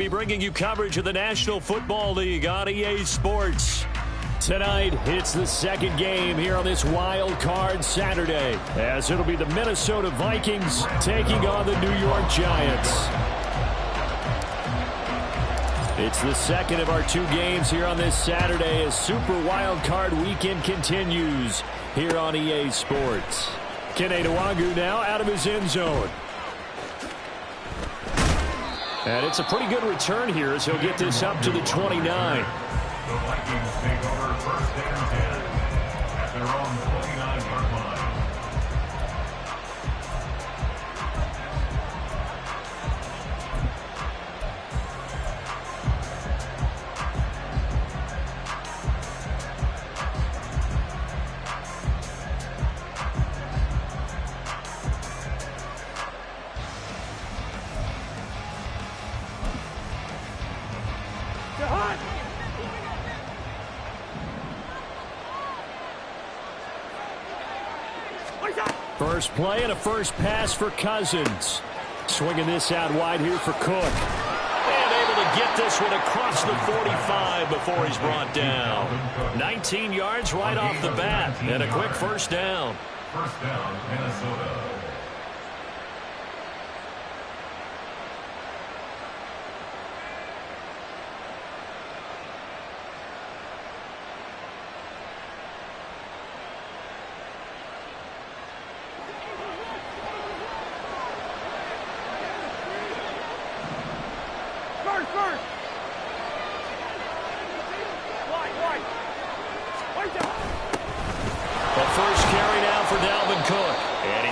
Be bringing you coverage of the National Football League on EA Sports. Tonight, it's the second game here on this wild card Saturday, as it'll be the Minnesota Vikings taking on the New York Giants. It's the second of our two games here on this Saturday as Super Wild Card Weekend continues here on EA Sports. Kene Nwangwu now out of his end zone. And it's a pretty good return here as he'll get this up to the 29. The Vikings take over first and 10 at their own 29-yard line. First play and a first pass for Cousins. Swinging this out wide here for Cook. And able to get this one across the 45 before he's brought down. 19 yards right off the bat and a quick first down. First down, Minnesota.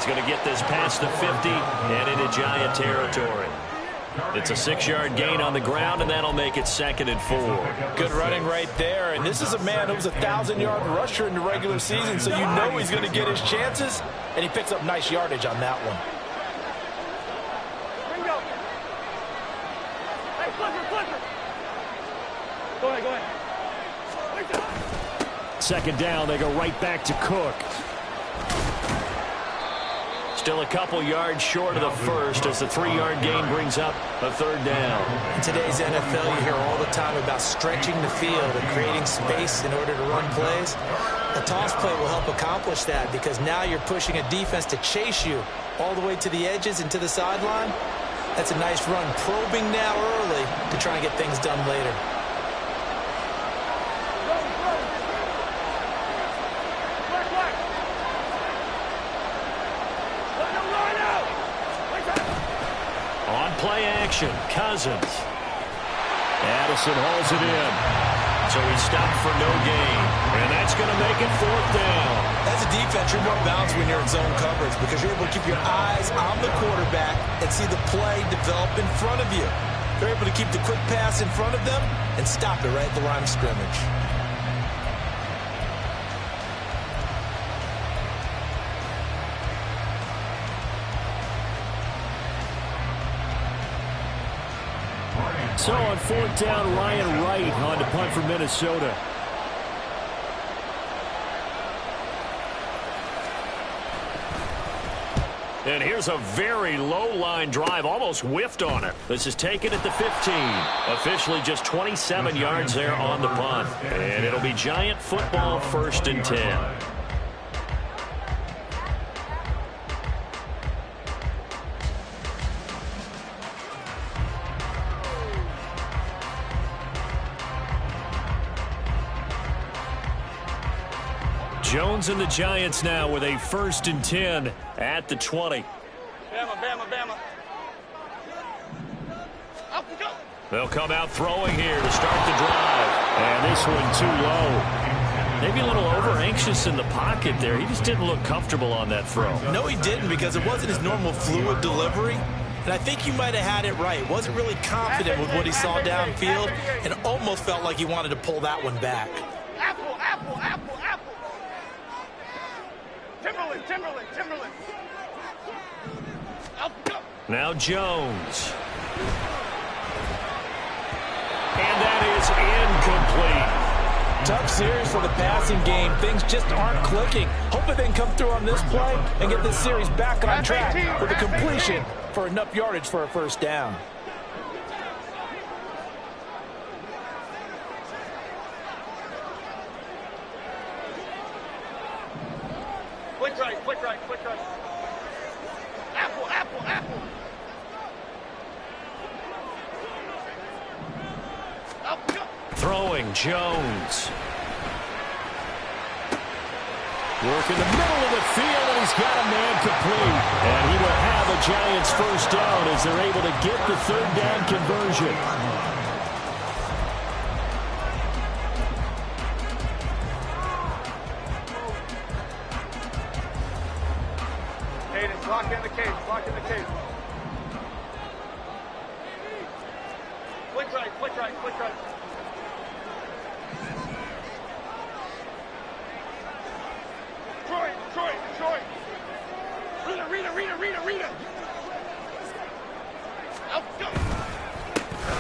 Going to get this past the 50 and into Giant territory. It's a 6-yard gain on the ground, and that'll make it 2nd and 4. Good running right there, and this is a man who was a 1,000-yard rusher in the regular season, so you know he's going to get his chances, and he picks up nice yardage on that one. Go ahead. Second down, they go right back to Cook. Still a couple yards short of the first as the 3-yard gain brings up a 3rd down. In today's NFL, you hear all the time about stretching the field and creating space in order to run plays. A toss play will help accomplish that because now you're pushing a defense to chase you all the way to the edges and to the sideline. That's a nice run, probing now early to try and get things done later. Play action, Cousins. Addison hauls it in. So he's stopped for no gain. And that's going to make it 4th down. As a defense, you're more balanced when you're in zone coverage because you're able to keep your eyes on the quarterback and see the play develop in front of you. You're able to keep the quick pass in front of them and stop it right at the line of scrimmage. So on 4th down, Ryan Wright on to punt for Minnesota. And here's a very low line drive, almost whiffed on it. This is taken at the 15. Officially just 27 yards there on the punt. And it'll be Giant football 1st and 10. Jones and the Giants now with a 1st and 10 at the 20. Bama. They'll come out throwing here to start the drive. And this one too low. Maybe a little over-anxious in the pocket there. He just didn't look comfortable on that throw. No, he didn't because it wasn't his normal fluid delivery. And I think you might have had it right. Wasn't really confident with what he saw downfield and almost felt like he wanted to pull that one back. Apple. Timberland. Now Jones. And that is incomplete. Tough series for the passing game. Things just aren't clicking. Hoping they can come through on this play and get this series back on track with a completion for enough yardage for a 1st down. quick right, quick right. Apple, apple, apple. Up, go. Throwing Jones. Work in the middle of the field, and he's got a man complete. And he will have a Giants first down as they're able to get the third down conversion. Cadence, lock in the cadence, lock in the cadence. Flick right, flick right, flick right. Detroit. Rita. Out, go.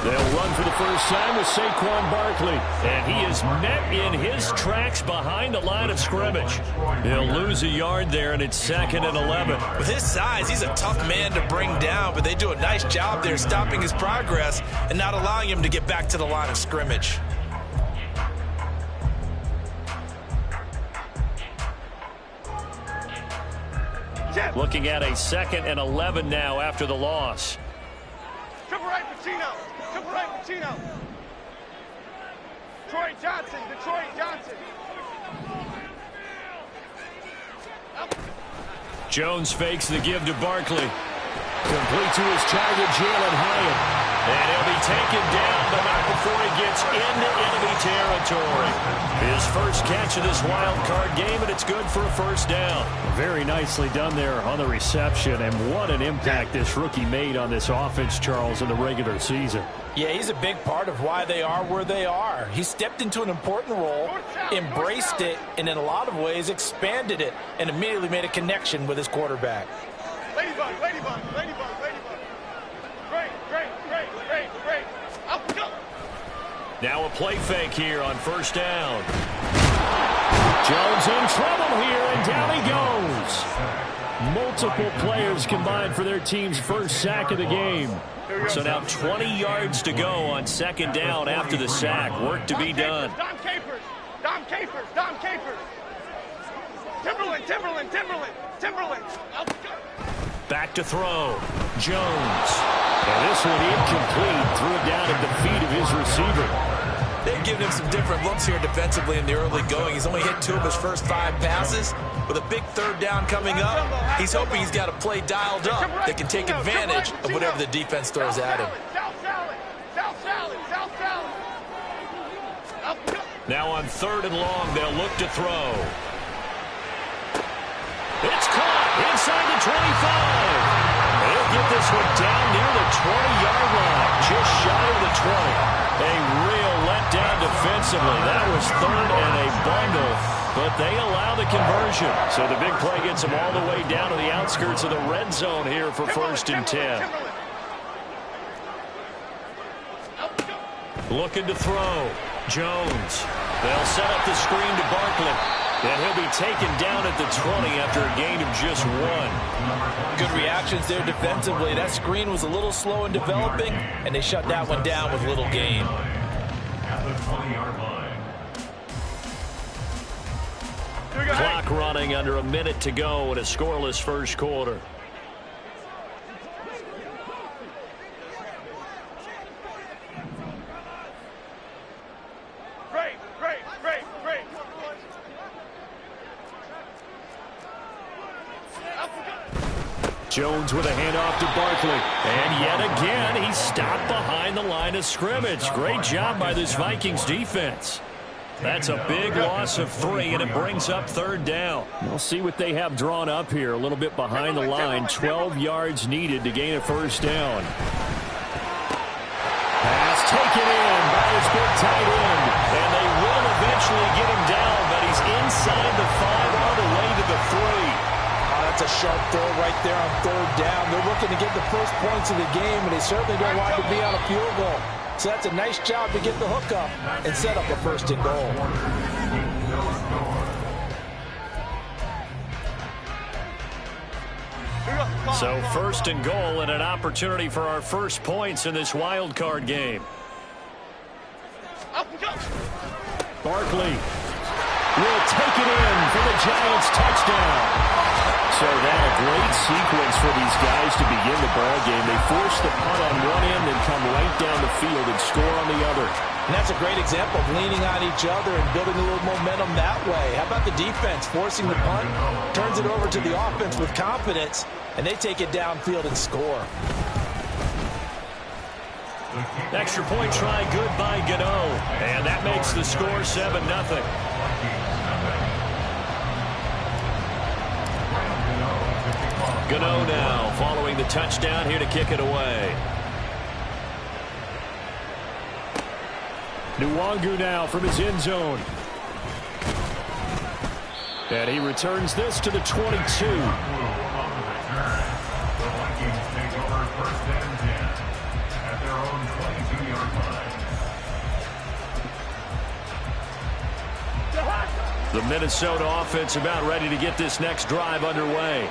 They'll run for the first time with Saquon Barkley. And he is met in his tracks behind the line of scrimmage. He'll lose a yard there, and it's 2nd and 11. With his size, he's a tough man to bring down, but they do a nice job there stopping his progress and not allowing him to get back to the line of scrimmage. Looking at a 2nd and 11 now after the loss. Triple right, Pacino. Detroit Johnson. Up. Jones fakes the give to Barkley. Complete to his target, Jalen Hyatt. And he'll be taken down, but not before he gets into enemy territory. His first catch of this wild card game, and it's good for a first down. Very nicely done there on the reception, and what an impact this rookie made on this offense, Charles, in the regular season. Yeah, he's a big part of why they are where they are. He stepped into an important role, embraced it, and in a lot of ways expanded it, and immediately made a connection with his quarterback. Ladybug. Great. Up, go. Now a play fake here on first down. Jones in trouble here, and down he goes. Multiple players combined for their team's first sack of the game. So now 20 yards to go on 2nd down after the sack. Work to be done. Dom Capers. Timberland. Up, go. Back to throw. Jones. And this one incomplete. Threw it down at the feet of his receiver. They've given him some different looks here defensively in the early going. He's only hit 2 of his first 5 passes. With a big third down coming up, he's hoping he's got a play dialed up that can take advantage of whatever the defense throws at him. South salad. Up, go. Now on 3rd and long, they'll look to throw. It's caught inside the 25. They'll get this one down near the 20-yard line, just shy of the 20. A real letdown defensively. That was 3rd and a bundle, but they allow the conversion. So the big play gets them all the way down to the outskirts of the red zone here for 1st and 10. Looking to throw. Jones. They'll set up the screen to Barkley. And he'll be taken down at the 20 after a gain of just 1. Good reactions there defensively. That screen was a little slow in developing, and they shut that one down with little gain. At the 20-yard line. Clock running under a minute to go in a scoreless first quarter. Great. Jones with a handoff to Barkley. And yet again, he's stopped behind the line of scrimmage. Great job by this Vikings defense. That's a big loss of 3, and it brings up 3rd down. We'll see what they have drawn up here. A little bit behind the line. 12 yards needed to gain a first down. Pass taken in by his big tight end. And they will eventually get him down, but he's inside the 5 on the way to the 3. That's a sharp throw right there on 3rd down. They're looking to get the first points of the game, and they certainly don't want to be on a field goal. So that's a nice job to get the hook up and set up a 1st and goal. So 1st and goal and an opportunity for our first points in this wild card game. Barkley will take it in for the Giants touchdown. So that a great sequence for these guys to begin the ball game. They force the punt on one end, then come right down the field and score on the other. And that's a great example of leaning on each other and building a little momentum that way. How about the defense forcing the punt, turns it over to the offense with confidence, and they take it downfield and score. Extra point try good by Gano. And that makes the score 7-0. Gano now following the touchdown here to kick it away. Nwangu now from his end zone. And he returns this to the 22. The Minnesota offense about ready to get this next drive underway.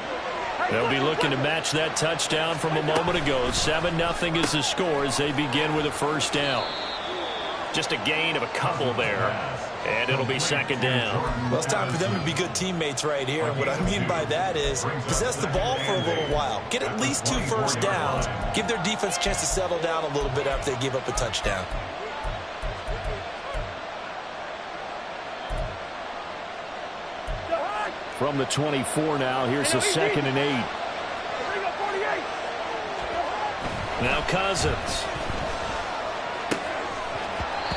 They'll be looking to match that touchdown from a moment ago. 7-0 is the score as they begin with a first down. Just a gain of a couple there. And it'll be second down. Well, it's time for them to be good teammates right here. And what I mean by that is possess the ball for a little while. Get at least 2 first downs. Give their defense a chance to settle down a little bit after they give up a touchdown. From the 24 now, here's a 2nd and 8. Now Cousins.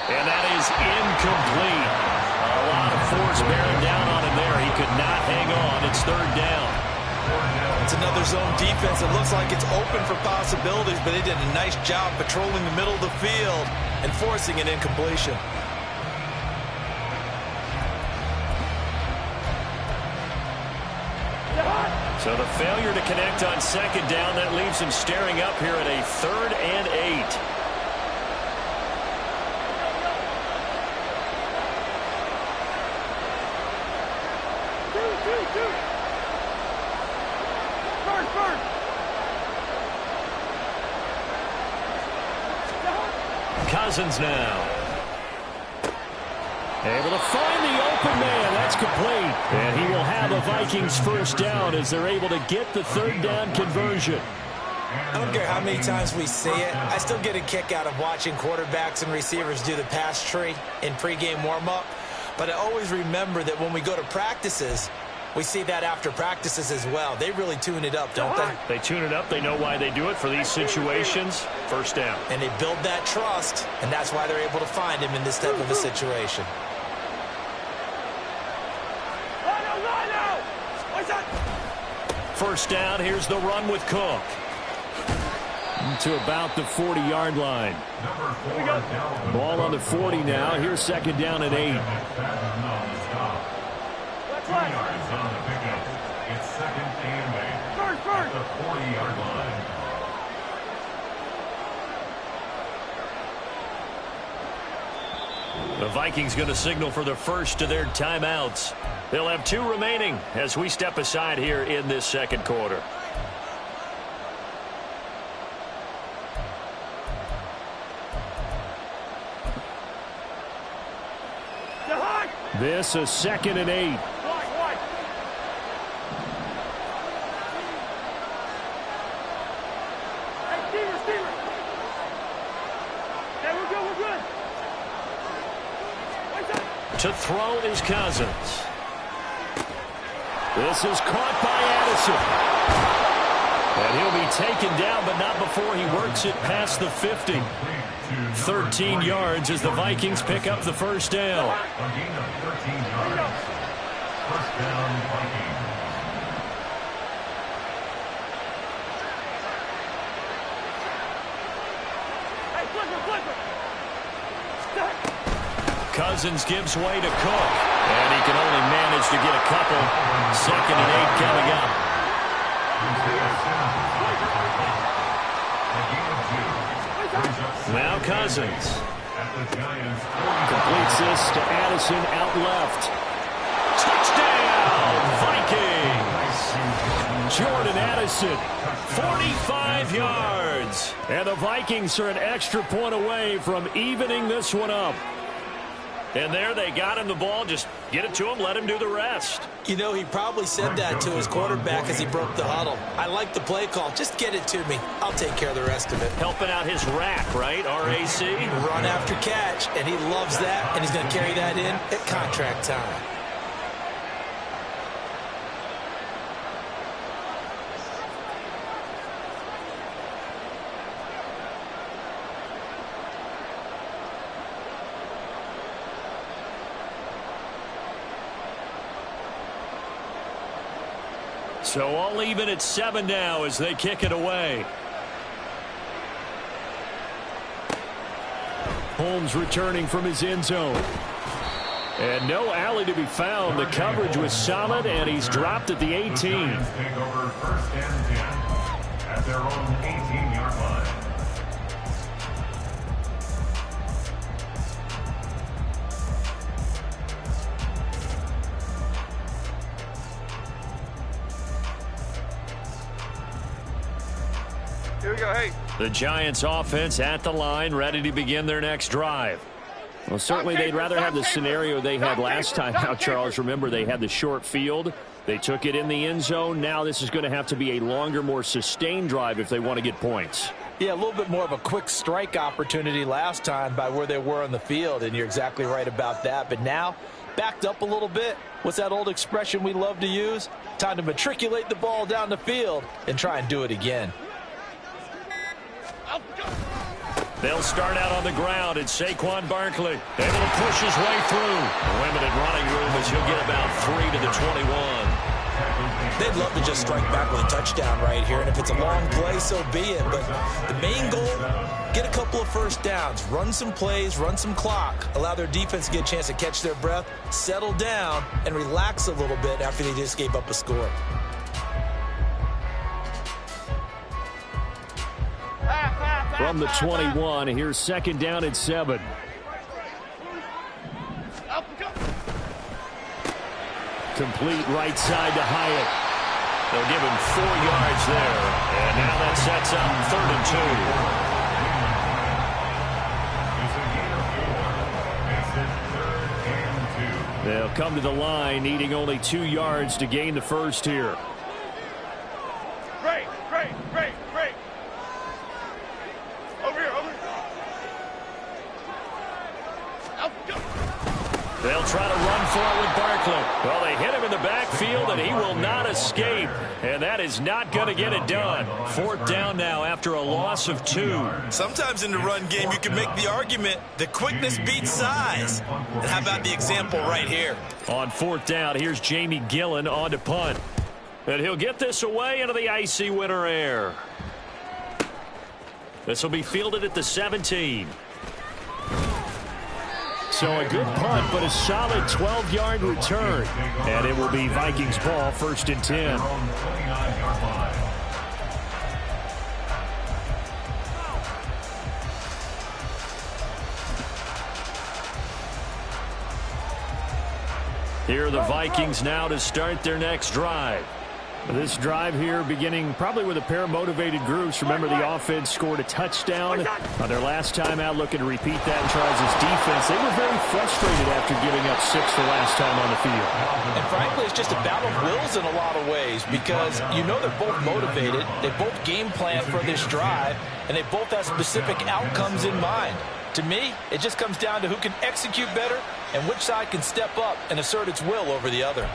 And that is incomplete. A lot of force bearing down on him there. He could not hang on. It's 3rd down. It's another zone defense. It looks like it's open for possibilities, but they did a nice job patrolling the middle of the field and forcing an incompletion. So the failure to connect on 2nd down, that leaves him staring up here at a 3rd and 8. Cousins now. Able to find the open man. That's complete. And he will have a Vikings first down as they're able to get the 3rd down conversion. I don't care how many times we see it. I still get a kick out of watching quarterbacks and receivers do the pass tree in pregame warm-up. But I always remember that when we go to practices, we see that after practices as well. They really tune it up, don't they? They tune it up. They know why they do it for these situations. First down. And they build that trust, and that's why they're able to find him in this type of a situation. First down, here's the run with Cook. To about the 40-yard line. Ball on the 40 now. Here's 2nd down and 8. It's 2nd and 8. At the 40-yard line. The Vikings going to signal for the first of their timeouts. They'll have 2 remaining as we step aside here in this 2nd quarter. This is 2nd and 8. To throw is Cousins. This is caught by Addison. And he'll be taken down, but not before he works it past the 50. 13 yards as the Vikings pick up the first down. A gain of 13 yards. First down, Vikings. Cousins gives way to Cook. And he can only manage to get a couple. 2nd and 8 coming up. Now Cousins. Completes this to Addison out left. Touchdown, Vikings! Jordan Addison, 45 yards. And the Vikings are an extra point away from evening this one up. And there they got him the ball. Just get it to him, let him do the rest. You know, he probably said that to his quarterback as he broke the huddle. I like the play call. Just get it to me. I'll take care of the rest of it. Helping out his rack, right? RAC. Run after catch, and he loves that, and he's going to carry that in at contract time. So all even at 7 now as they kick it away. Holmes returning from his end zone. And no alley to be found. The coverage was solid, and he's dropped at the 18. Take over first and 10 at their own 18-yard line. Here we go, hey. The Giants offense at the line, ready to begin their next drive. Well, certainly they'd rather have the scenario they had last time out, Charles. Remember, they had the short field. They took it in the end zone. Now this is going to have to be a longer, more sustained drive if they want to get points. Yeah, a little bit more of a quick strike opportunity last time by where they were on the field, and you're exactly right about that. But now, backed up a little bit. What's that old expression we love to use? Time to matriculate the ball down the field and try and do it again. They'll start out on the ground, and Saquon Barkley able to push his way through. Limited running room as he'll get about 3 to the 21. They'd love to just strike back with a touchdown right here, and if it's a long play, so be it. But the main goal, get a couple of first downs, run some plays, run some clock, allow their defense to get a chance to catch their breath, settle down, and relax a little bit after they just gave up a score. From the 21, here's second down at 7. Complete right side to Hyatt. They'll give him 4 yards there. And now that sets up 3rd and 2. They'll come to the line, needing only 2 yards to gain the first here. Great. They'll try to run for it with Barkley. Well, they hit him in the backfield, and he will not escape. And that is not going to get it done. 4th down now after a loss of 2. Sometimes in the run game, you can make the argument that quickness beats size. And how about the example right here? On 4th down, here's Jamie Gillen on to punt. And he'll get this away into the icy winter air. This will be fielded at the 17. So a good punt, but a solid 12-yard return. And it will be Vikings ball, 1st and 10. Here are the Vikings now to start their next drive. This drive here beginning probably with a pair of motivated groups. Remember, the offense scored a touchdown on their last time out, looking to repeat that. Charles' defense, they were very frustrated after giving up 6 the last time on the field. And frankly, it's just a battle of wills in a lot of ways, because you know they're both motivated, they both game plan for this drive, and they both have specific outcomes in mind. To me, it just comes down to who can execute better and which side can step up and assert its will over the other.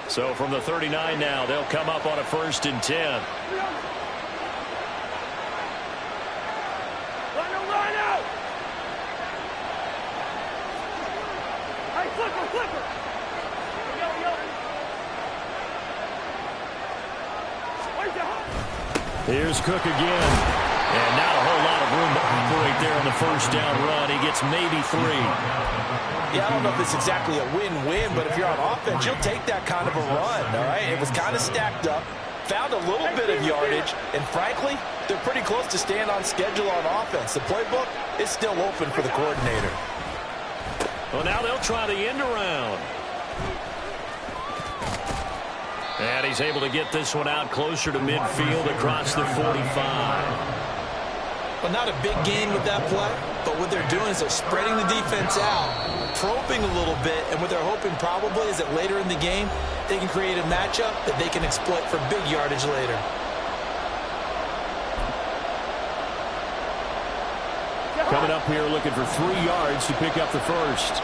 So from the 39 now, they'll come up on a 1st and 10. Here's Cook again. And not a whole lot of room to operate there on the 1st down run. He gets maybe 3. Yeah, I don't know if it's exactly a win-win, but if you're on offense, you'll take that kind of a run, all right? It was kind of stacked up, found a little bit of yardage, and frankly, they're pretty close to staying on schedule on offense. The playbook is still open for the coordinator. Well, now they'll try the end around. And he's able to get this one out closer to midfield across the 45. Well, not a big gain with that play, but what they're doing is they're spreading the defense out, probing a little bit, and what they're hoping probably is that later in the game, they can create a matchup that they can exploit for big yardage later. Coming up here looking for 3 yards to pick up the first.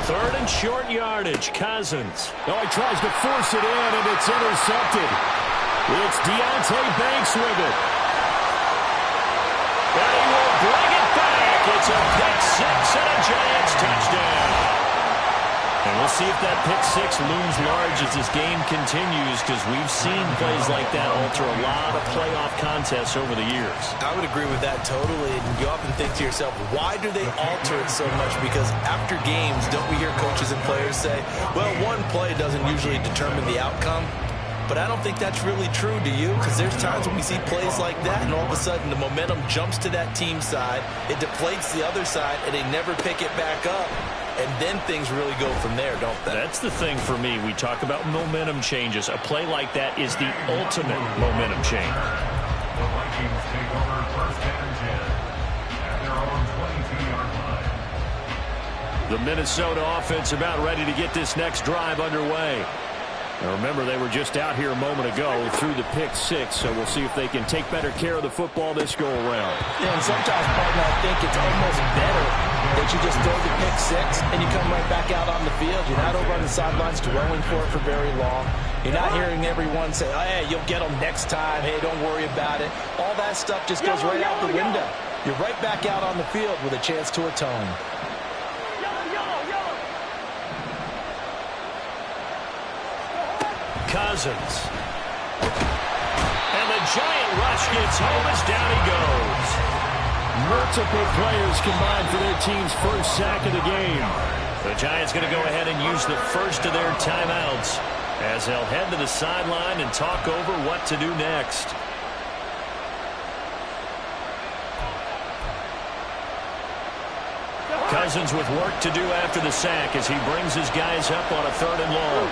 Third and short yardage. Cousins. Oh, he tries to force it in, and it's intercepted. It's Deonte Banks with it. And he will bring it back. It's a pick 6 and a Giants touchdown. And we'll see if that pick 6 looms large as this game continues, because we've seen plays like that alter a lot of playoff contests over the years. I would agree with that totally. And you often think to yourself, why do they alter it so much? Because after games, don't we hear coaches and players say, well, one play doesn't usually determine the outcome? But I don't think that's really true, do you? Because there's times when we see plays like that, and all of a sudden the momentum jumps to that team side, it deflates the other side, and they never pick it back up. And then things really go from there, don't they? That's the thing for me. We talk about momentum changes. A play like that is the ultimate momentum change. The Vikings take over first and 10 at their own 22-yard line. The Minnesota offense about ready to get this next drive underway. Now remember, they were just out here a moment ago through the pick 6, so we'll see if they can take better care of the football this go-around. Yeah, and sometimes, partner, I think it's almost better that you just throw the pick 6 and you come right back out on the field. You're not over on the sidelines dwelling for it for very long. You're not hearing everyone say, oh, hey, you'll get them next time. Hey, don't worry about it. All that stuff just goes right out the window. You're right back out on the field with a chance to atone. Cousins. And the giant rush gets home as down he goes. Multiple players combined for their team's first sack of the game. The Giants going to go ahead and use the first of their timeouts as they'll head to the sideline and talk over what to do next. Cousins with work to do after the sack as he brings his guys up on a 3rd and long.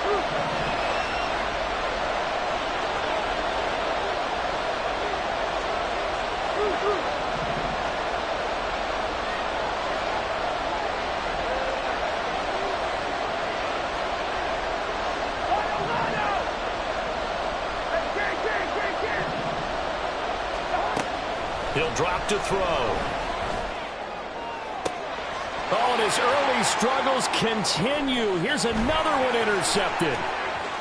He'll drop to throw. Oh, and his early struggles continue. Here's another one intercepted.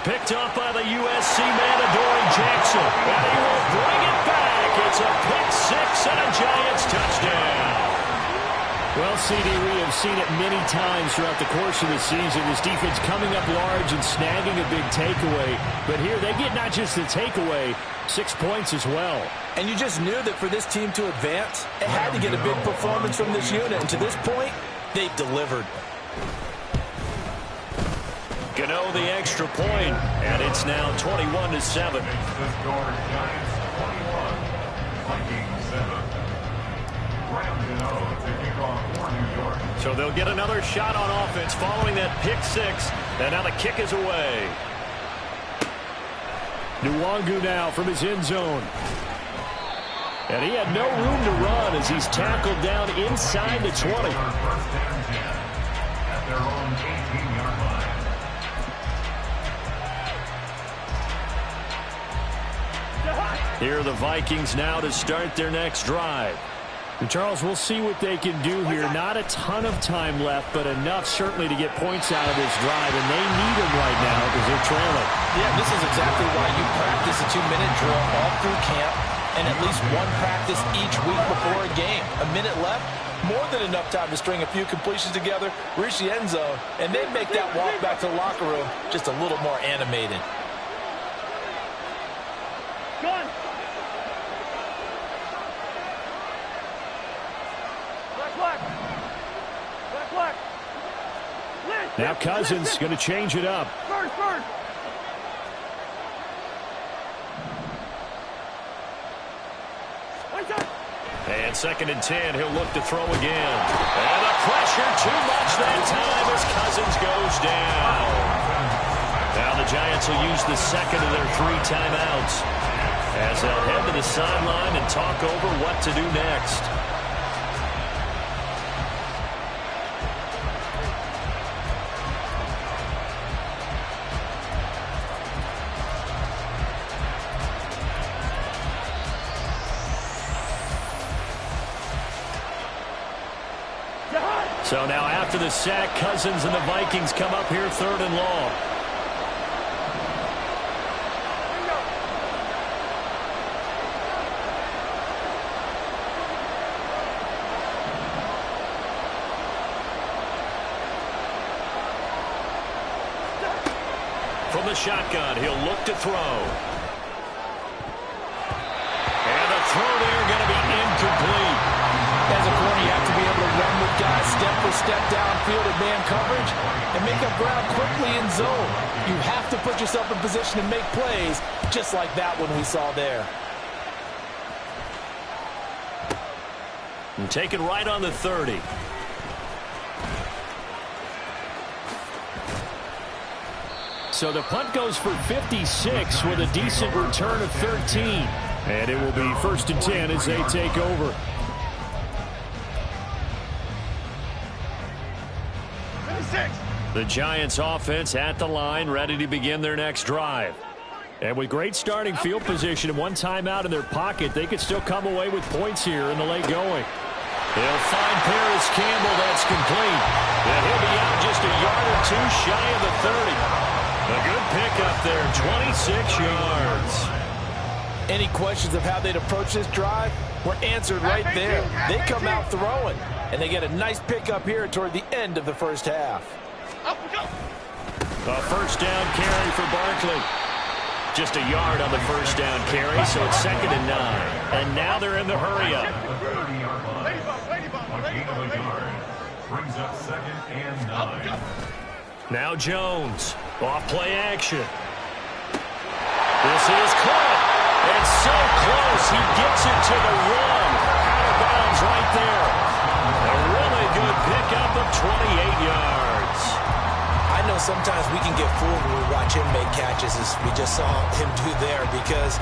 Picked off by the USC man, Adoree Jackson. And he will bring it back. It's a pick 6 and a Giants touchdown. Well, CD, we have seen it many times throughout the course of the season. This defense coming up large and snagging a big takeaway. But here they get not just the takeaway, 6 points as well. And you just knew that for this team to advance, it had to get a big performance from this unit. And to this point, they've delivered. Gano the extra point, and it's now 21-7. The score, Giants 21, Vikings 7. Graham Gano to kick off for New York. So they'll get another shot on offense following that pick 6, and now the kick is away. Nwangu now from his end zone. And he had no room to run as he's tackled down inside the 20. First and 10 at their own 18-yard line. Here are the Vikings now to start their next drive. And Charles, we'll see what they can do here. Not a ton of time left, but enough certainly to get points out of this drive, and they need them right now because they're trailing. Yeah, this is exactly why you practice a 2-minute drill all through camp and at least one practice each week before a game. A minute left, more than enough time to string a few completions together, reach the end zone, and then make that walk back to the locker room just a little more animated. Gun. Black. Now Cousins going to change it up. First. And 2nd and 10, he'll look to throw again. And the pressure too much that time as Cousins goes down. Now the Giants will use the second of their 3 timeouts as they'll head to the sideline and talk over what to do next. So now after the sack, Cousins and the Vikings come up here 3rd and long. From the shotgun, he'll look to throw. And the throw there going to be incomplete. As a corner, you have to be able to run with guys step for step downfield in man coverage and make up ground quickly in zone. You have to put yourself in position to make plays, just like that one we saw there. And take it right on the 30. So the punt goes for 56 with a decent return of 13. And it will be 1st and 10 as they take over. The Giants offense at the line, ready to begin their next drive. And with great starting field position and 1 timeout in their pocket, they could still come away with points here in the late going. They'll find Paris Campbell. That's complete. And he'll be out just a yard or 2 shy of the 30. A good pickup there, 26 yards. Any questions of how they'd approach this drive were answered right there. They come out throwing, and they get a nice pickup here toward the end of the first half. A 1st down carry for Barkley. Just a yard on the 1st down carry, so it's 2nd and 9. And now they're in the hurry up. Brings up 2nd and 9. Now Jones, off play action. This is caught. It's so close. He gets it to the 1. Out of bounds right there. A really good pickup of 28 yards. I know sometimes we can get fooled when we watch him make catches, as we just saw him do there, because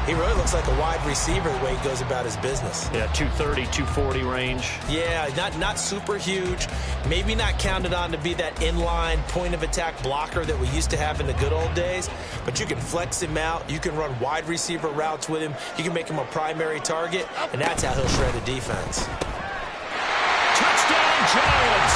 he really looks like a wide receiver the way he goes about his business. Yeah, 230, 240 range. Yeah, not super huge. Maybe not counted on to be that inline point-of-attack blocker that we used to have in the good old days, but you can flex him out. You can run wide receiver routes with him. You can make him a primary target, and that's how he'll shred a defense. Touchdown, Giants!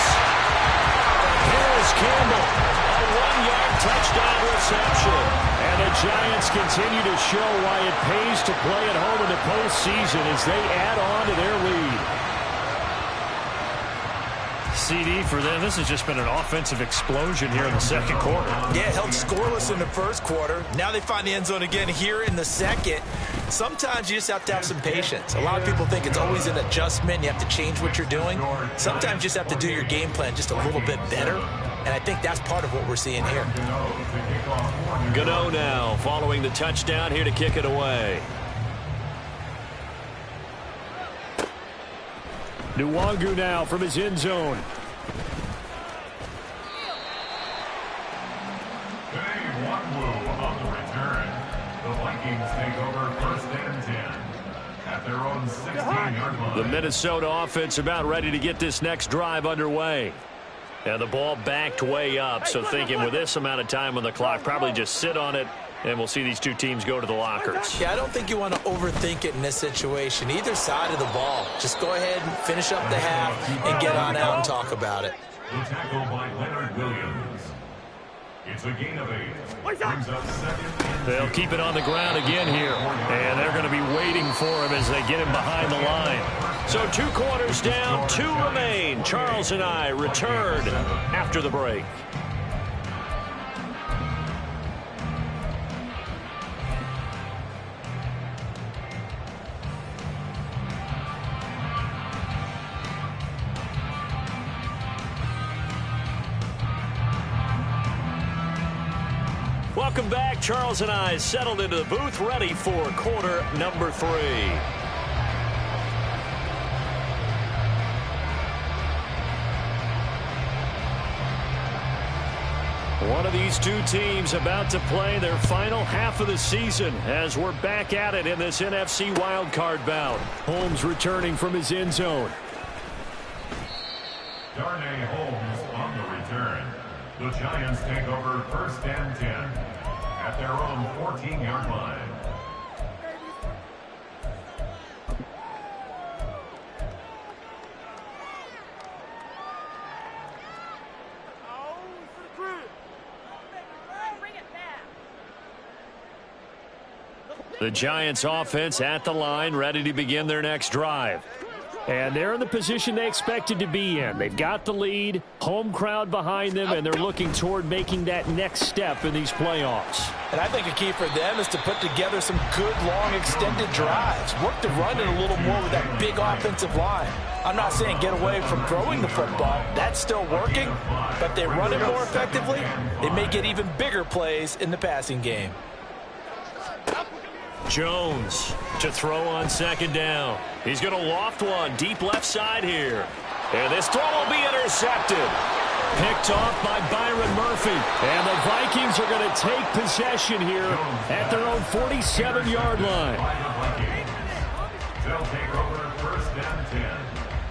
Paris Campbell, a 1-yard touchdown reception. And the Giants continue to show why it pays to play at home in the postseason as they add on to their lead. CD for them. This has just been an offensive explosion here in the 2nd quarter. Yeah, held scoreless in the 1st quarter. Now they find the end zone again here in the 2nd. Sometimes you just have to have some patience. A lot of people think it's always an adjustment. You have to change what you're doing. Sometimes you just have to do your game plan just a little bit better. And I think that's part of what we're seeing here. Gano now following the touchdown here to kick it away. Nwangu now from his end zone. On the return, the Vikings take over 1st and 10 at their own 16-yard line. The Minnesota offense about ready to get this next drive underway. And the ball backed way up, so thinking with this amount of time on the clock, probably just sit on it, and we'll see these 2 teams go to the lockers. Yeah, I don't think you want to overthink it in this situation. Either side of the ball. Just go ahead and finish up the half and get on out and talk about it. The tackle by Leonard Williams. It's a gain of 8. Brings up 2nd and 2. They'll keep it on the ground again here, and they're going to be waiting for him as they get him behind the line. So 2 quarters down, 2 remain. Charles and I return after the break. Welcome back. Charles and I settled into the booth, ready for quarter number 3. One of these two teams about to play their final half of the season as we're back at it in this NFC wildcard bout. Holmes returning from his end zone. Darnay Holmes on the return. The Giants take over 1st and 10 at their own 14-yard line. The Giants offense at the line, ready to begin their next drive. And they're in the position they expected to be in. They've got the lead, home crowd behind them, and they're looking toward making that next step in these playoffs. And I think a key for them is to put together some good, long, extended drives. Work the run in a little more with that big offensive line. I'm not saying get away from throwing the football. That's still working. But if they run it more effectively, they may get even bigger plays in the passing game. Jones to throw on 2nd down. He's going to loft one deep left side here. And this throw will be intercepted. Picked off by Byron Murphy. And the Vikings are going to take possession here at their own 47-yard line. They'll take over 1st and 10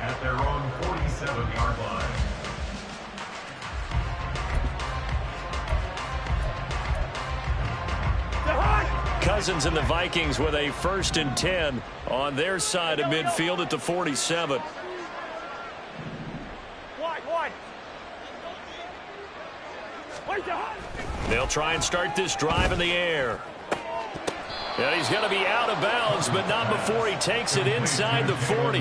at their own 47-yard line. Cousins and the Vikings with a 1st and 10 on their side of midfield at the 47. They'll try and start this drive in the air. And he's going to be out of bounds, but not before he takes it inside the 40.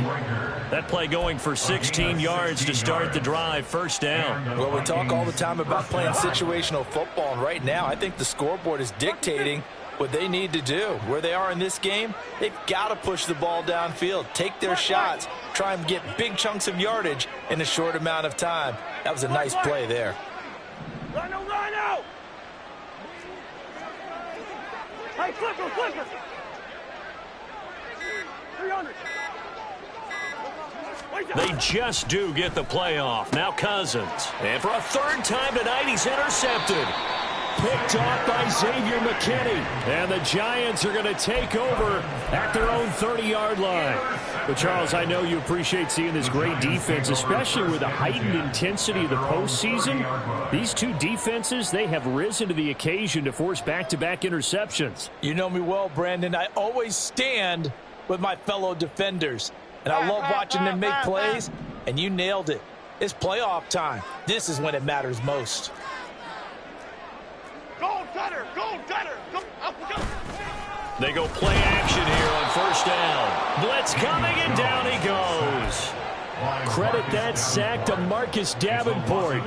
That play going for 16 yards to start the drive, 1st down. Well, we talk all the time about playing situational football, and right now I think the scoreboard is dictating what they need to do. Where they are in this game, they've got to push the ball downfield, take their shots, try and get big chunks of yardage in a short amount of time. That was a nice play there. Rhino! Hey, flipper! 300. They just do get the playoff. Now Cousins. And for a 3rd time tonight, he's intercepted. Picked off by Xavier McKinney. And the Giants are going to take over at their own 30-yard line. But, Charles, I know you appreciate seeing this great defense, especially with the heightened intensity of the postseason. These two defenses, they have risen to the occasion to force back-to-back interceptions. You know me well, Brandon. I always stand with my fellow defenders. And I love watching them make plays, and you nailed it. It's playoff time. This is when it matters most. Gold cutter! Go, up we go! They go play action here on 1st down. Blitz coming, and down he goes. Credit that sack to Marcus Davenport.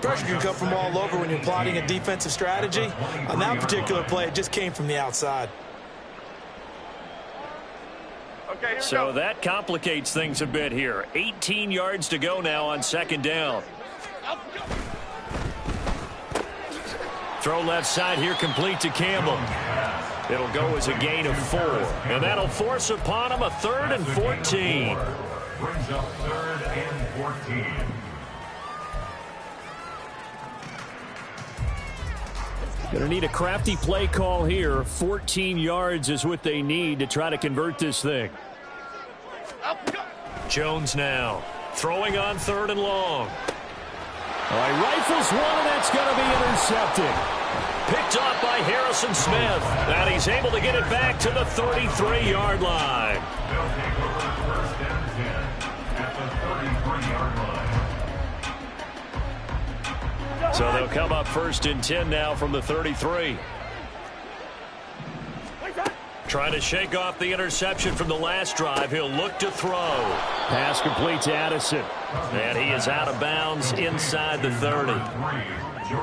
Pressure can come from all over when you're plotting a defensive strategy. On that particular play, it just came from the outside. Okay, So that complicates things a bit here. 18 yards to go now on 2nd down. Throw left side here, complete to Campbell. It'll go as a gain of 4. And that'll force upon him a 3rd and 14. Brings up 3rd and 14. Going to need a crafty play call here. 14 yards is what they need to try to convert this thing. Jones now throwing on 3rd and long. All right, rifles one, and that's going to be intercepted. Picked off by Harrison Smith. And he's able to get it back to the 33-yard line. They'll take over 1st and 10 at the 33-yard line. So they'll come up 1st and 10 now from the 33. Trying to shake off the interception from the last drive. He'll look to throw. Pass complete to Addison. And he is out of bounds inside the 30.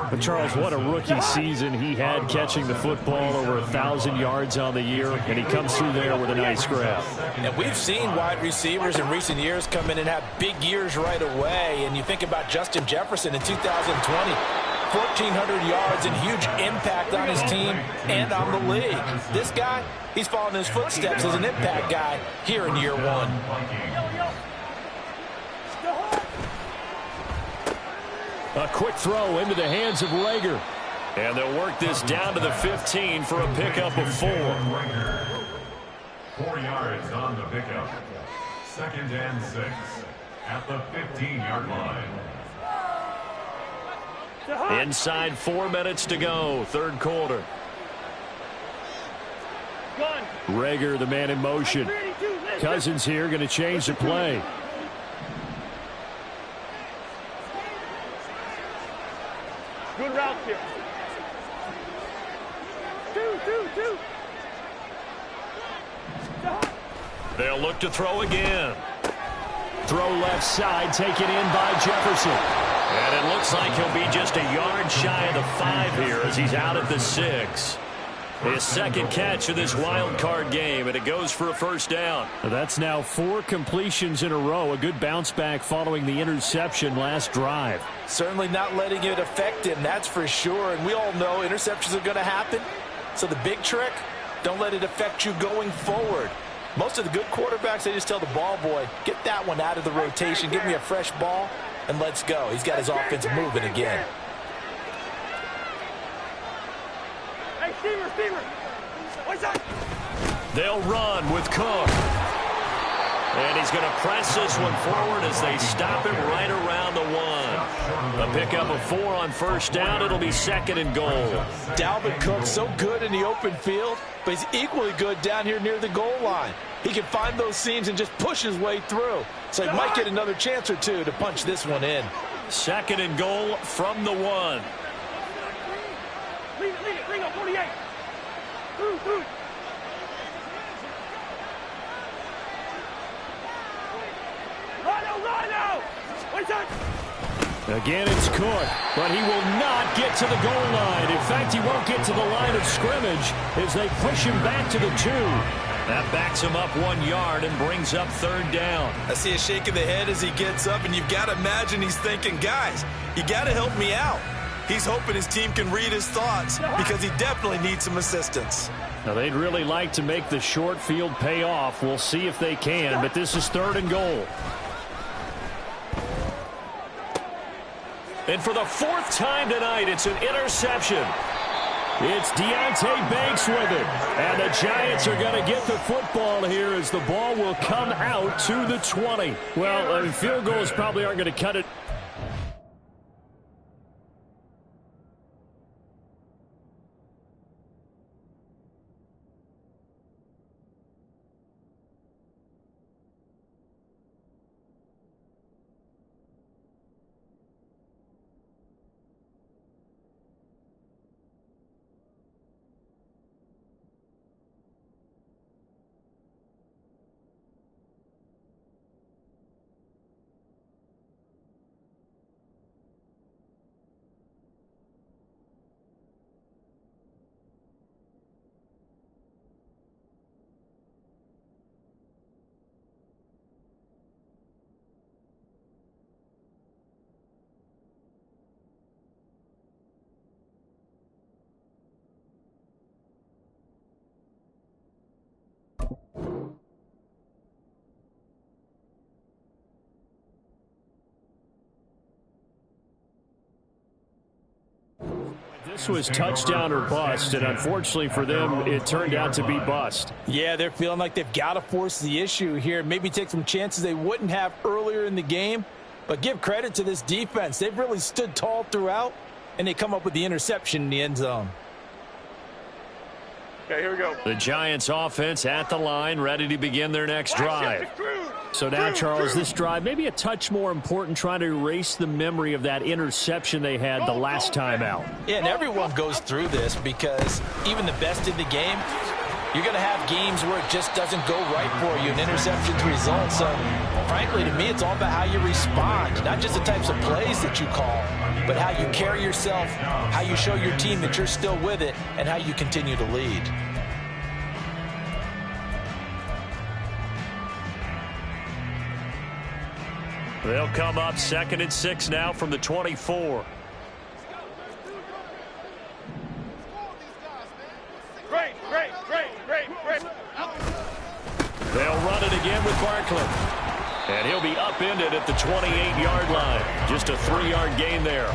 But, Charles, what a rookie season he had catching the football, over 1,000 yards on the year, and he comes through there with a nice grab. And we've seen wide receivers in recent years come in and have big years right away. And you think about Justin Jefferson in 2020. 1,400 yards and huge impact on his team and on the league. This guy, he's following his footsteps as an impact guy here in year 1. A quick throw into the hands of Rager. And they'll work this down to the 15 for a pickup of 4. 4 yards on the pickup. 2nd and 6 at the 15-yard line. Inside 4 minutes to go, 3rd quarter. Rager, the man in motion. Cousins here going to change the play. Good route here. 2. They'll look to throw again. Throw left side, taken in by Jefferson. And it looks like he'll be just a yard shy of the 5 here as he's out at the 6. His 2nd catch of this wild card game, and it goes for a 1st down. That's now 4 completions in a row. A good bounce back following the interception last drive. Certainly not letting it affect him, that's for sure. And we all know interceptions are going to happen. So the big trick, don't let it affect you going forward. Most of the good quarterbacks, they just tell the ball boy, get that one out of the rotation, give me a fresh ball, and let's go. He's got his offense moving again. Hey, Steamer. What's up? They'll run with Cook. And he's going to press this one forward as they stop him right around the 1. A pickup of 4 on 1st down. It'll be 2nd and goal. Dalvin Cook, so good in the open field, but he's equally good down here near the goal line. He can find those seams and just push his way through. So he might get another chance or 2 to punch this one in. 2nd and goal from the 1. Lead it. Bring up 48. Through. Rhino. What's up? Again, it's Cook, but he will not get to the goal line. In fact, he won't get to the line of scrimmage as they push him back to the 2. That backs him up 1 yard and brings up 3rd down. I see a shake of the head as he gets up, and you've got to imagine he's thinking, guys, you got to help me out. He's hoping his team can read his thoughts because he definitely needs some assistance. Now, they'd really like to make the short field pay off. We'll see if they can, but this is 3rd and goal. And for the 4th time tonight, it's an interception. It's Deonte Banks with it. And the Giants are going to get the football here as the ball will come out to the 20. Well, field goals probably aren't going to cut it. This was touchdown or bust, and unfortunately for them, it turned out to be bust. Yeah, they're feeling like they've got to force the issue here. Maybe take some chances they wouldn't have earlier in the game. But give credit to this defense. They've really stood tall throughout, and they come up with the interception in the end zone. Okay, here we go. The Giants offense at the line, ready to begin their next drive. So now, Charles, this drive maybe a touch more important, trying to erase the memory of that interception they had the last time out. Yeah, and everyone goes through this because even the best in the game, you're going to have games where it just doesn't go right for you, and interceptions result. So, frankly, to me, it's all about how you respond, not just the types of plays that you call, but how you carry yourself, how you show your team that you're still with it, and how you continue to lead. They'll come up 2nd and 6 now from the 24. Great. They'll run it again with Barkley. And he'll be upended at the 28-yard line. Just a 3-yard gain there.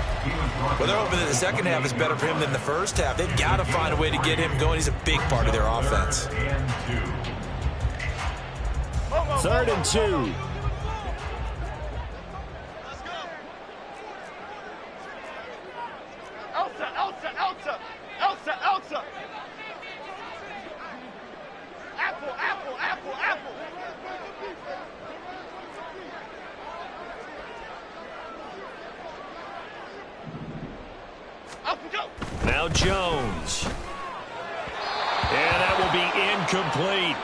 Well, they're hoping that the second half is better for him than the first half. They've got to find a way to get him going. He's a big part of their offense. 3rd and 2. Elsa. Apple. Now Jones. And that will be incomplete.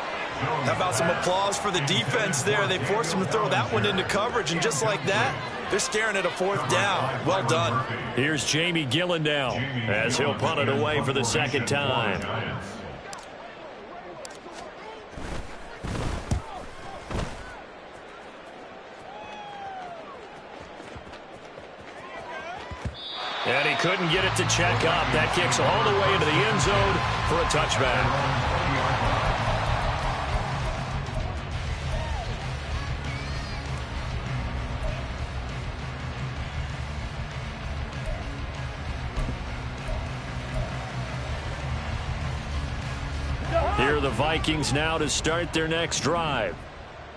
How about some applause for the defense there? They forced him to throw that one into coverage, and just like that, they're staring at a 4th down. Well done. Here's Jamie Gillen now as he'll punt it away for the second time. And he couldn't get it to check up. That kicks all the way into the end zone for a touchback. Here are the Vikings now to start their next drive.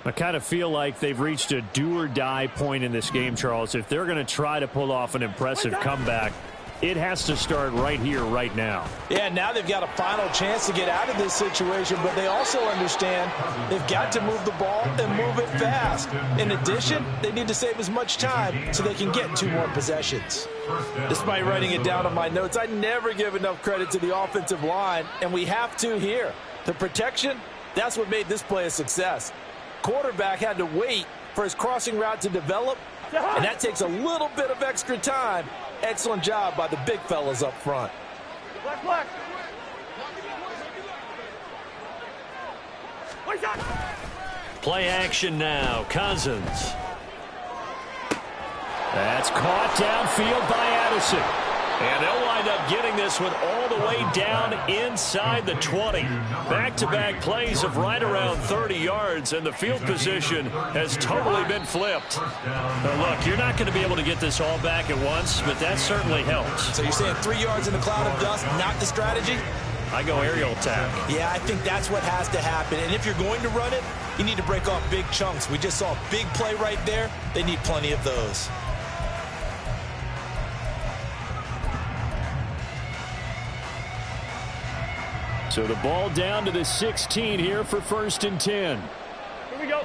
I kind of feel like they've reached a do-or-die point in this game, Charles. If they're going to try to pull off an impressive comeback, it has to start right here, right now. Yeah, now they've got a final chance to get out of this situation, but they also understand they've got to move the ball and move it fast. In addition, they need to save as much time so they can get 2 more possessions. Despite writing it down on my notes, I never give enough credit to the offensive line, and we have to here. The protection, that's what made this play a success. Quarterback had to wait for his crossing route to develop, and that takes a little bit of extra time. Excellent job by the big fellas up front. Black. Play action now. Cousins. That's caught downfield by Addison. And they'll wind up getting this one all the way down inside the 20. Back-to-back plays of right around 30 yards, and the field position has totally been flipped. Now look, you're not going to be able to get this all back at once, but that certainly helps. So you're saying 3 yards in a cloud of dust, not the strategy? I go aerial attack. Yeah, I think that's what has to happen. And if you're going to run it, you need to break off big chunks. We just saw a big play right there. They need plenty of those. So the ball down to the 16 here for 1st and 10. Here we go.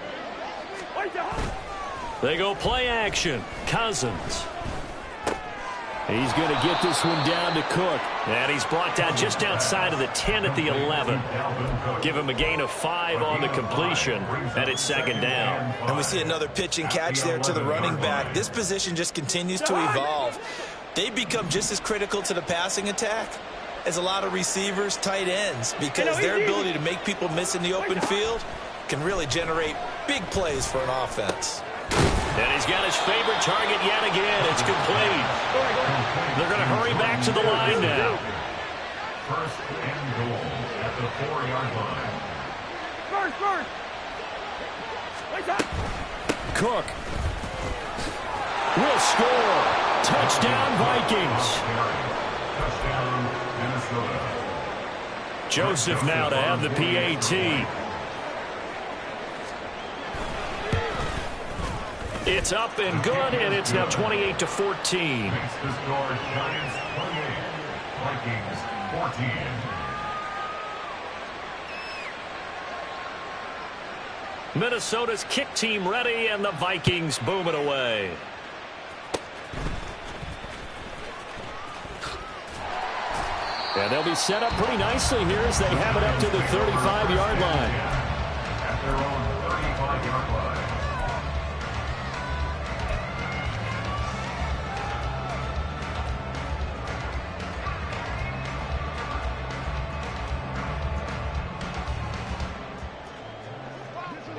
They go play action. Cousins. He's going to get this one down to Cook. And he's brought down just outside of the 10 at the 11. Give him a gain of 5 on the completion. And it's 2nd down. And we see another pitch and catch there to the running back. This position just continues to evolve. They become just as critical to the passing attack as a lot of receivers, tight ends, because their ability to make people miss in the open field can really generate big plays for an offense. And he's got his favorite target yet again. It's complete. They're going to hurry back to the line now. 1st and goal at the 4-yard line. Cook will score. Touchdown, Vikings. Touchdown, Minnesota. Joseph now to have the PAT. It's up and good, and it's now 28-14. Makes the score Giants 28, Vikings 14. Minnesota's kick team ready, and the Vikings boom it away. And they'll be set up pretty nicely here as they have it up to the 35-yard line. At their own 35-yard line.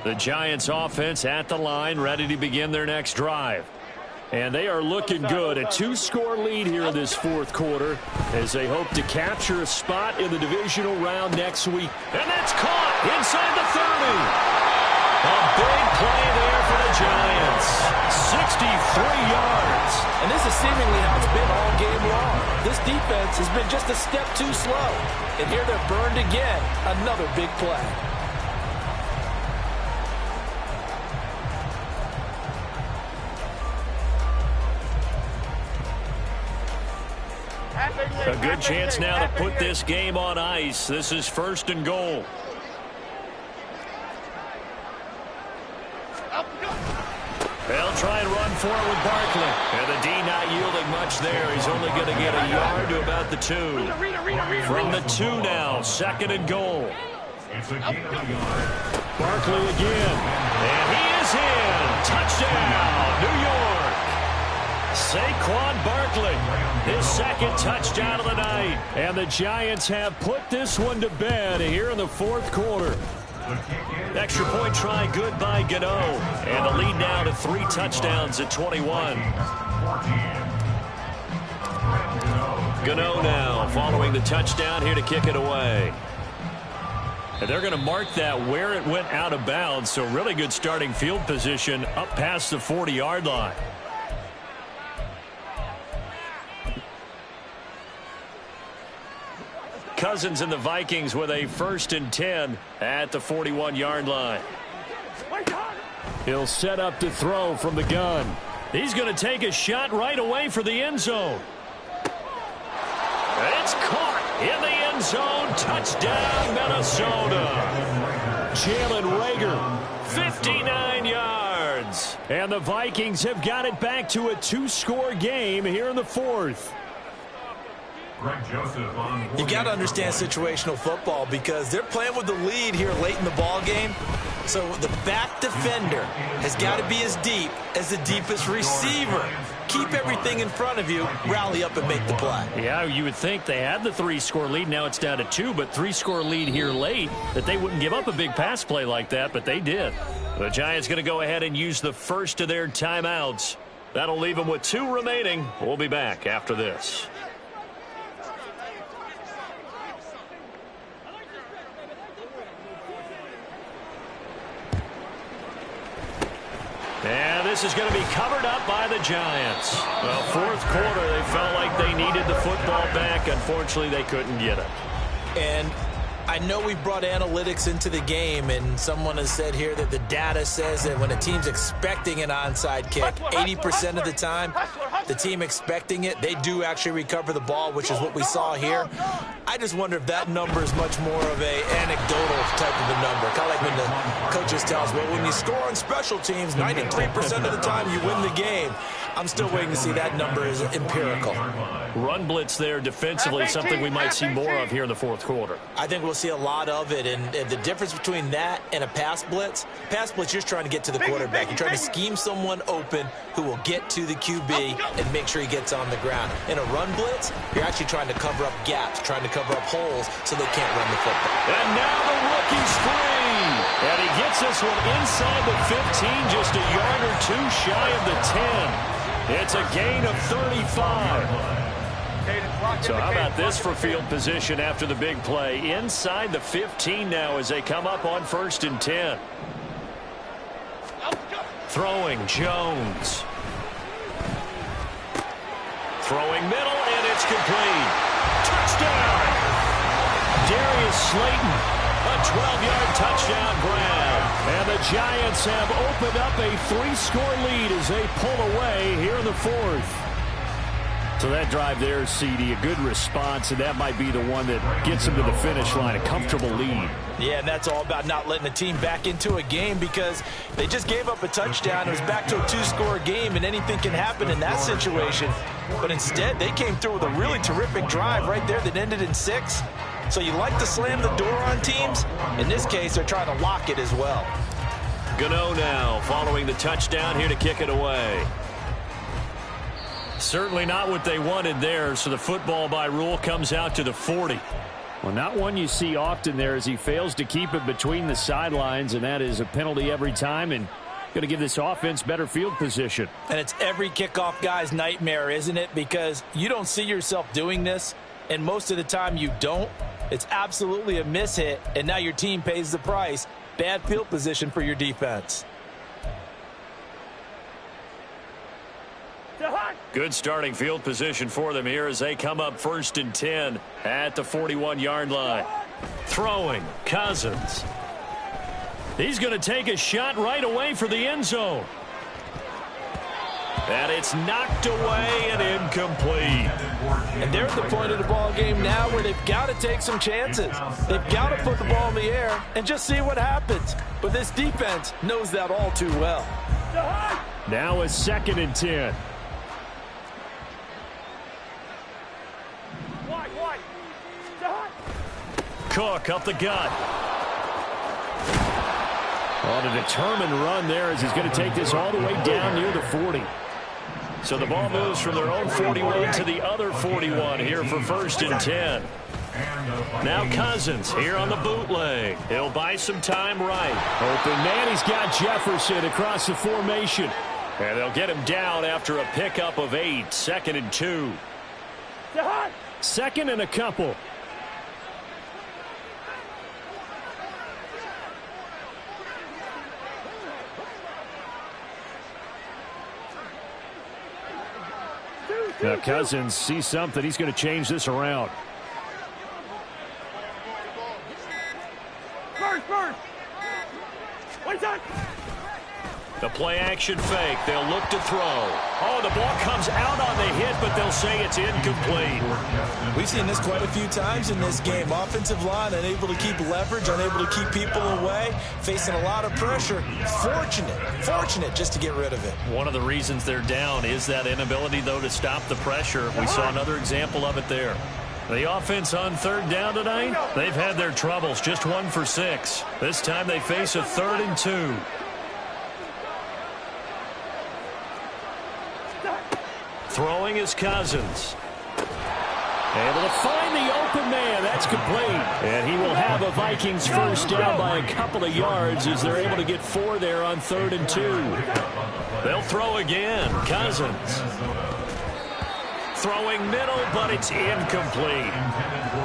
The Giants offense at the line, ready to begin their next drive. And they are looking good. A 2-score lead here in this 4th quarter as they hope to capture a spot in the divisional round next week. And that's caught inside the 30. A big play there for the Giants. 63 yards. And this is seemingly how it's been all game long. This defense has been just a step too slow. And here they're burned again. Another big play. A good chance now to put this game on ice. This is 1st and goal. They'll try and run for it with Barkley. And the D not yielding much there. He's only going to get a yard to about the 2. From the 2 now, 2nd and goal. Barkley again. And he is in. Touchdown, New York. Saquon Barkley, his 2nd touchdown of the night. And the Giants have put this one to bed here in the 4th quarter. Extra point try good by Gano. And the lead now to 3 touchdowns at 21. Gano now following the touchdown here to kick it away. And they're going to mark that where it went out of bounds. So really good starting field position up past the 40-yard line. Cousins and the Vikings with a 1st and 10 at the 41-yard line. He'll set up to throw from the gun. He's going to take a shot right away for the end zone. It's caught in the end zone. Touchdown, Minnesota. Jalen Reagor, 59 yards. And the Vikings have got it back to a 2-score game here in the 4th. You got to understand situational football because they're playing with the lead here late in the ball game. So the back defender has got to be as deep as the deepest receiver. Keep everything in front of you, rally up and make the play. Yeah, you would think they had the 3-score lead. Now it's down to 2, but 3-score lead here late, that they wouldn't give up a big pass play like that, but they did. The Giants going to go ahead and use the first of their timeouts. That'll leave them with 2 remaining. We'll be back after this. And this is going to be covered up by the Giants. Well, 4th quarter, they felt like they needed the football back. Unfortunately, they couldn't get it. And I know we brought analytics into the game, and someone has said here that the data says that when a team's expecting an onside kick, 80% of the time, the team expecting it, they do actually recover the ball, which is what we saw here. I just wonder if that number is much more of a anecdotal type of a number. Kind of like when the coaches tell us, well, when you score on special teams, 93% of the time you win the game. I'm still waiting to see that number is empirical. Run blitz there defensively, something we might see more of here in the 4th quarter. I think we'll see a lot of it, and the difference between that and a pass blitz, you're just trying to get to the quarterback. You're trying to scheme someone open who will get to the QB and make sure he gets on the ground. In a run blitz, you're actually trying to cover up gaps, trying to cover up holes so they can't run the football. And now the rookie's free. And he gets this one inside the 15, just a yard or 2 shy of the 10. It's a gain of 35. So how about this for field position after the big play? Inside the 15 now as they come up on 1st and 10. Throwing Jones. Throwing middle, and it's complete. Touchdown! Darius Slayton, a 12-yard touchdown grab. And the Giants have opened up a 3-score lead as they pull away here in the 4th. So that drive there, CD, a good response, and that might be the one that gets them to the finish line, a comfortable lead. Yeah, and that's all about not letting the team back into a game because they just gave up a touchdown. It was back to a 2-score game, and anything can happen in that situation. But instead, they came through with a really terrific drive right there that ended in 6. So you like to slam the door on teams. In this case, they're trying to lock it as well. Gano now following the touchdown here to kick it away. Certainly not what they wanted there, so the football by rule comes out to the 40. Well, not one you see often there as he fails to keep it between the sidelines, and that is a penalty every time and going to give this offense better field position. And it's every kickoff guy's nightmare, isn't it? Because you don't see yourself doing this, and most of the time you don't. It's absolutely a mishit, and now your team pays the price. bad field position for your defense. Good starting field position for them here as they come up 1st and 10 at the 41-yard line. Throwing, Cousins. He's going to take a shot right away for the end zone. And it's knocked away and incomplete. And they're at the point of the ball game now where they've got to take some chances. They've got to put the ball in the air and just see what happens. But this defense knows that all too well. Now a 2nd and 10. Cook up the gut. On a determined run there as he's going to take this all the way down near the 40. So the ball moves from their own 41 to the other 41 here for 1st and 10. Now Cousins here on the bootleg. He'll buy some time right. Open man, he's got Jefferson across the formation. And they'll get him down after a pickup of 8. 2nd and 2. 2nd and a couple. Now Cousins sees something. He's going to change this around. The play action fake. They'll look to throw. Oh, the ball comes out on the hit, but they'll say it's incomplete. We've seen this quite a few times in this game. Offensive line unable to keep leverage, unable to keep people away, facing a lot of pressure. Fortunate just to get rid of it. One of the reasons they're down is that inability, though, to stop the pressure. We saw another example of it there. The offense on 3rd down tonight, they've had their troubles. Just 1 for 6. This time they face a 3rd and 2. Throwing is Cousins. Able to find the open man. That's complete. And he will have a Vikings 1st down by a couple of yards as they're able to get 4 there on 3rd and 2. They'll throw again. Cousins. Throwing middle, but it's incomplete.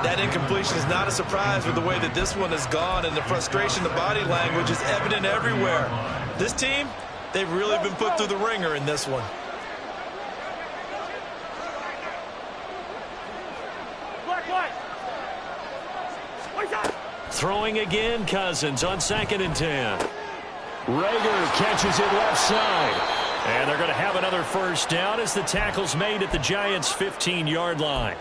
That incompletion is not a surprise with the way that this one has gone, and the frustration, the body language is evident everywhere. This team, they've really been put through the ringer in this one. Throwing again, Cousins on 2nd and 10. Rager catches it left side. And they're going to have another 1st down as the tackle's made at the Giants' 15-yard line.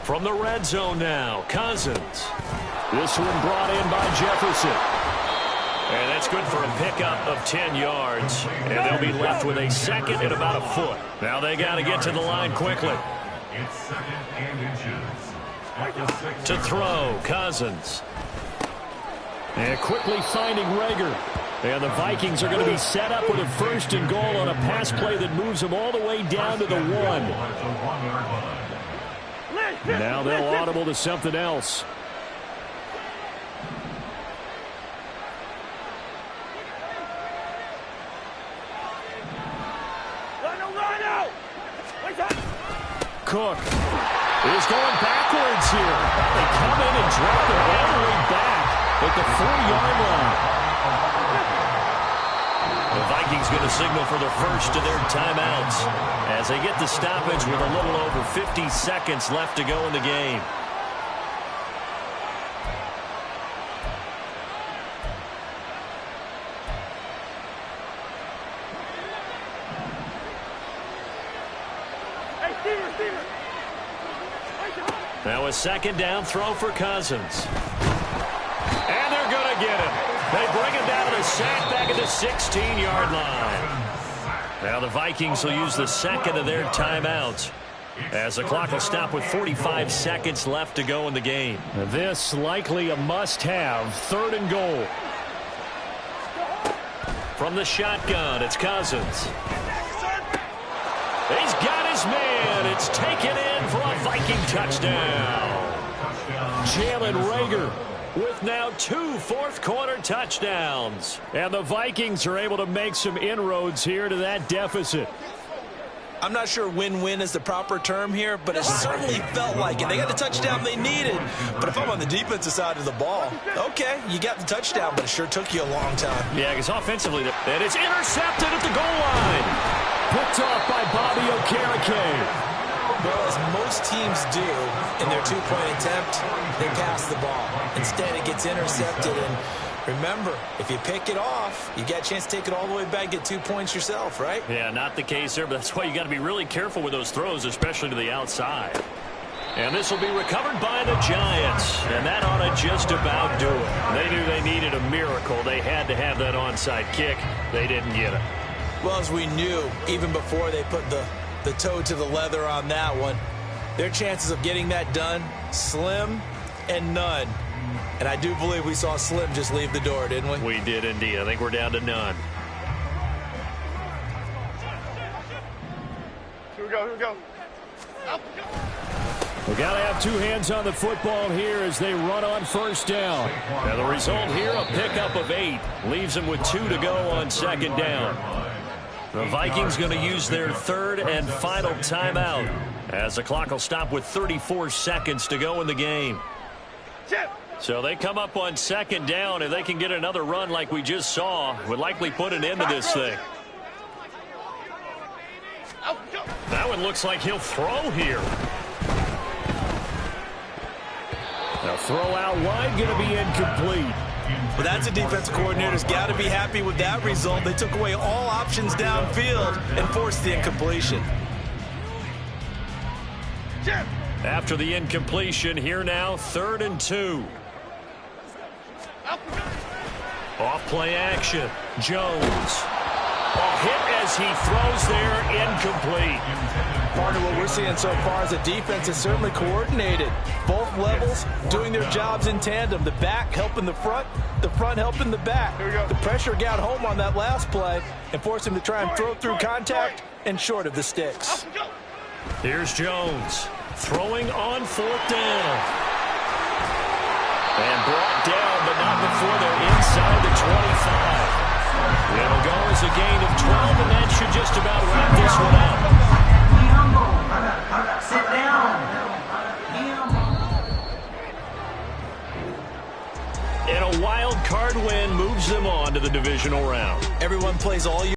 From the red zone now, Cousins. This one brought in by Jefferson. And that's good for a pickup of 10 yards. And they'll be left with a 2nd and about a foot. Now they got to get to the line quickly. It's 2nd and inches. At the 6. To throw, Cousins. And quickly finding Rager. And the Vikings are going to be set up with a 1st and goal on a pass play that moves them all the way down to the 1. Now they'll audible to something else. Cook is going backwards here. They come in and drop it all the way back at the 4-yard line. The Vikings going to signal for the 1st of their timeouts as they get the stoppage with a little over 50 seconds left to go in the game. Now a 2nd down throw for Cousins. And they're going to get him. They bring him down to the sack back at the 16-yard line. Now the Vikings will use the 2nd of their timeouts as the clock will stop with 45 seconds left to go in the game. This likely a must-have 3rd and goal. From the shotgun, it's Cousins. He's got his man. It's taken in for a Viking touchdown. Jalen Rager with now 2 fourth-quarter touchdowns. And the Vikings are able to make some inroads here to that deficit. I'm not sure win-win is the proper term here, but it certainly felt like it. They got the touchdown they needed. But if I'm on the defensive side of the ball, okay, you got the touchdown, but it sure took you a long time. Yeah, because offensively, and it's intercepted at the goal line. Picked off by Bobby Okereke. Well, as most teams do in their two-point attempt, they pass the ball. Instead, it gets intercepted, and remember, if you pick it off, you got a chance to take it all the way back, get 2 points yourself, right? Yeah, not the case there, but that's why you got to be really careful with those throws, especially to the outside. And this will be recovered by the Giants, and that ought to just about do it. They knew they needed a miracle. They had to have that onside kick. They didn't get it. Well, as we knew, even before they put the toe to the leather on that one, their chances of getting that done, slim and none. And I do believe we saw Slim just leave the door, didn't we? We did indeed. I think we're down to none. Here we go, here we go. We got to have 2 hands on the football here as they run on first down. And the result here, a pickup of 8. Leaves them with 2 to go on second down. The Vikings going to use their 3rd and final timeout as the clock will stop with 34 seconds to go in the game. So they come up on second down. If they can get another run like we just saw, would likely put an end to this thing. That one looks like he'll throw here. The throw out wide going to be incomplete. Well, that's a defensive coordinator's got to be happy with that result. They took away all options downfield and forced the incompletion. After the incompletion, here now, 3rd and 2. Off play action. Jones. A hit as he throws there, incomplete. Part of what we're seeing so far is the defense is certainly coordinated. Both levels doing their jobs in tandem. The back helping the front helping the back. The pressure got home on that last play and forced him to try and throw through contact and short of the sticks. Here's Jones throwing on 4th down. And brought down, but not before they're inside the 25. It'll go as a gain of 12, and that should just about wrap this one up. Sit down. And a wild card win moves them on to the divisional round. Everyone plays all year.